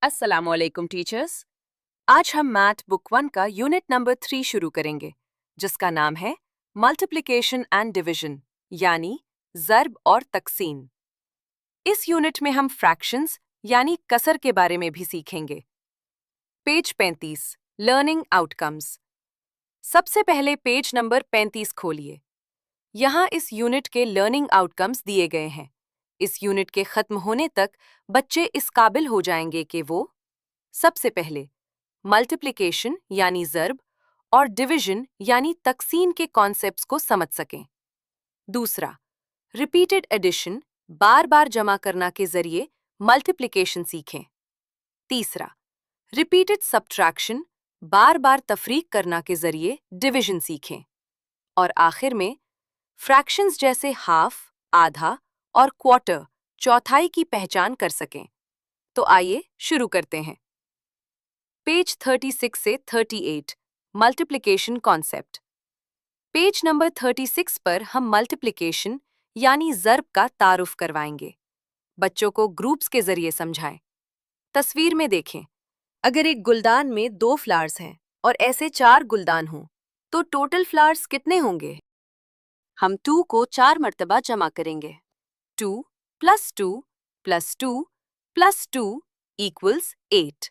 अस्सलामुअलैकुम टीचर्स। आज हम मैथ बुक 1 का यूनिट नंबर 3 शुरू करेंगे, जिसका नाम है मल्टीप्लिकेशन एंड डिवीजन, यानी ज़र्ब और तक़सीम। इस यूनिट में हम फ्रैक्शंस यानी कसर के बारे में भी सीखेंगे। Page 35, learning outcomes. सबसे पहले पेज नंबर 35 खोलिए। यहाँ इस यूनिट के लर्निंग आउटकम्स दिए गए हैं। इस यूनिट के खत्म होने तक बच्चे इस काबिल हो जाएंगे कि वो सबसे पहले मल्टीप्लिकेशन यानी ज़र्ब और डिवीजन यानी तक़सीम के कॉन्सेप्ट्स को समझ सकें। दूसरा, रिपीटेड एडिशन बार बार जमा करना के जरिए मल्टीप्लिकेशन सीखें। तीसरा, रिपीटेड सब्ट्रैक्शन बार बार तफरीक करना के जरिए डिवीजन सीखें। और आखिर में फ्रैक्शंस जैसे हाफ, आधा और क्वार्टर, चौथाई की पहचान कर सकें। तो आइए शुरू करते हैं। पेज 36 से 38, मल्टीप्लिकेशन कॉन्सेप्ट। पेज नंबर 36 पर हम मल्टीप्लिकेशन यानी ज़र्ब का तारुफ करवाएंगे। बच्चों को ग्रुप्स के जरिए समझाएं। तस्वीर में देखें, अगर एक गुलदान में 2 फ्लावर्स हैं और ऐसे 4 गुलदान हों, तो टोटल फ्लावर्स कितने होंगे? हम 2 को 4 मर्तबा जमा करेंगे। 2 + 2 + 2 + 2 = 8।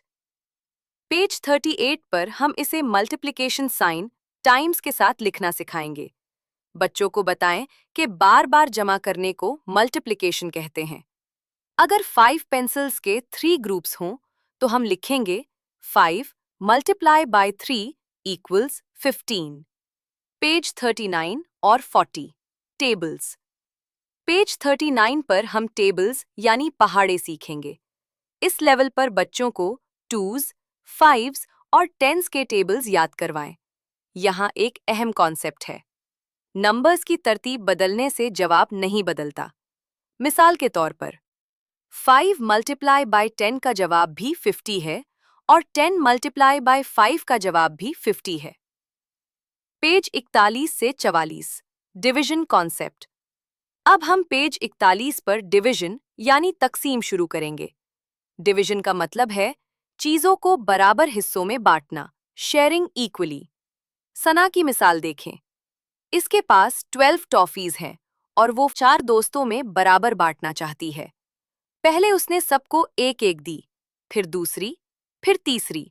पेज 38 पर हम इसे मल्टीप्लिकेशन साइन टाइम्स के साथ लिखना सिखाएंगे। बच्चों को बताएं कि बार बार जमा करने को मल्टीप्लिकेशन कहते हैं। अगर 5 पेंसिल्स के 3 ग्रुप्स हों, तो हम लिखेंगे 5 × 3 = 15। पेज 39 और 40, टेबल्स। पेज 39 पर हम टेबल्स यानी पहाड़े सीखेंगे। इस लेवल पर बच्चों को 2s, 5s और 10s के टेबल्स याद करवाएं। यहाँ एक अहम कॉन्सेप्ट है, नंबर्स की तरतीब बदलने से जवाब नहीं बदलता। मिसाल के तौर पर 5 × 10 का जवाब भी 50 है और 10 × 5 का जवाब भी 50 है। पेज 41 से 44, डिवीजन कॉन्सेप्ट। अब हम पेज 41 पर डिवीजन यानी तक़सीम शुरू करेंगे। डिवीजन का मतलब है चीजों को बराबर हिस्सों में बांटना, शेयरिंग इक्वली। सना की मिसाल देखें। इसके पास 12 टॉफीज हैं और वो 4 दोस्तों में बराबर बांटना चाहती है। पहले उसने सबको एक एक दी, फिर दूसरी, फिर तीसरी।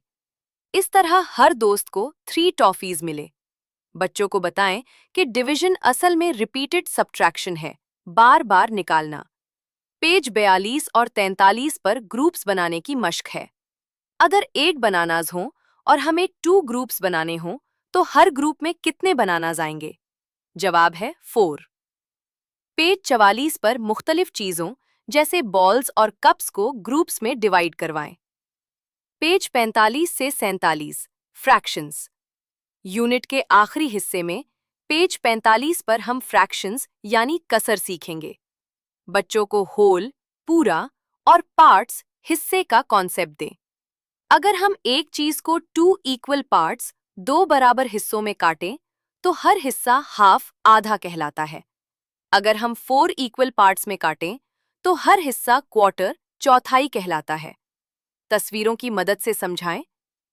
इस तरह हर दोस्त को 3 टॉफीज मिले। बच्चों को बताएं कि डिवीजन असल में रिपीटेड सब्ट्रैक्शन है, बार बार निकालना। पेज 42 और 43 पर ग्रुप्स बनाने की मश्क है। अगर 8 बनानाज हों और हमें 2 ग्रुप्स बनाने हों, तो हर ग्रुप में कितने बनानाज आएंगे? जवाब है 4। पेज 44 पर मुख्तलिफ चीज़ों जैसे बॉल्स और कप्स को ग्रुप्स में डिवाइड करवाएं। पेज 45 से 47, फ्रैक्शंस। यूनिट के आखिरी हिस्से में पेज 45 पर हम फ्रैक्शंस यानी कसर सीखेंगे। बच्चों को होल, पूरा और पार्ट्स हिस्से का कॉन्सेप्ट दें। अगर हम एक चीज को 2 इक्वल पार्ट्स, 2 बराबर हिस्सों में काटें, तो हर हिस्सा हाफ, आधा कहलाता है। अगर हम 4 इक्वल पार्ट्स में काटें, तो हर हिस्सा क्वार्टर, चौथाई कहलाता है। तस्वीरों की मदद से समझाएं।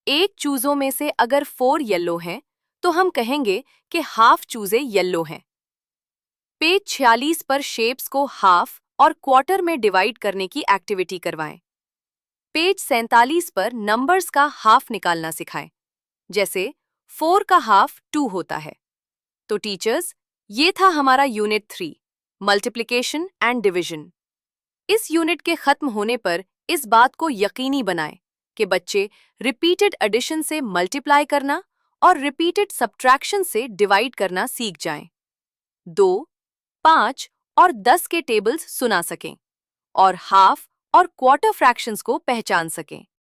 एक चूजों में से अगर 4 येलो हैं, तो हम कहेंगे कि हाफ चूजे येलो हैं। पेज 46 पर शेप्स को हाफ और क्वार्टर में डिवाइड करने की एक्टिविटी करवाएं। पेज 47 पर नंबर्स का हाफ निकालना सिखाएं, जैसे 4 का हाफ 2 होता है। तो टीचर्स, ये था हमारा यूनिट 3, मल्टीप्लिकेशन एंड डिवीजन। इस यूनिट के खत्म होने पर इस बात को यकीनी बनाएं कि बच्चे रिपीटेड एडिशन से मल्टीप्लाई करना और रिपीटेड सब्ट्रैक्शन से डिवाइड करना सीख जाएं। 2, 5 और 10 के टेबल्स सुना सकें और हाफ और क्वार्टर फ्रैक्शंस को पहचान सकें।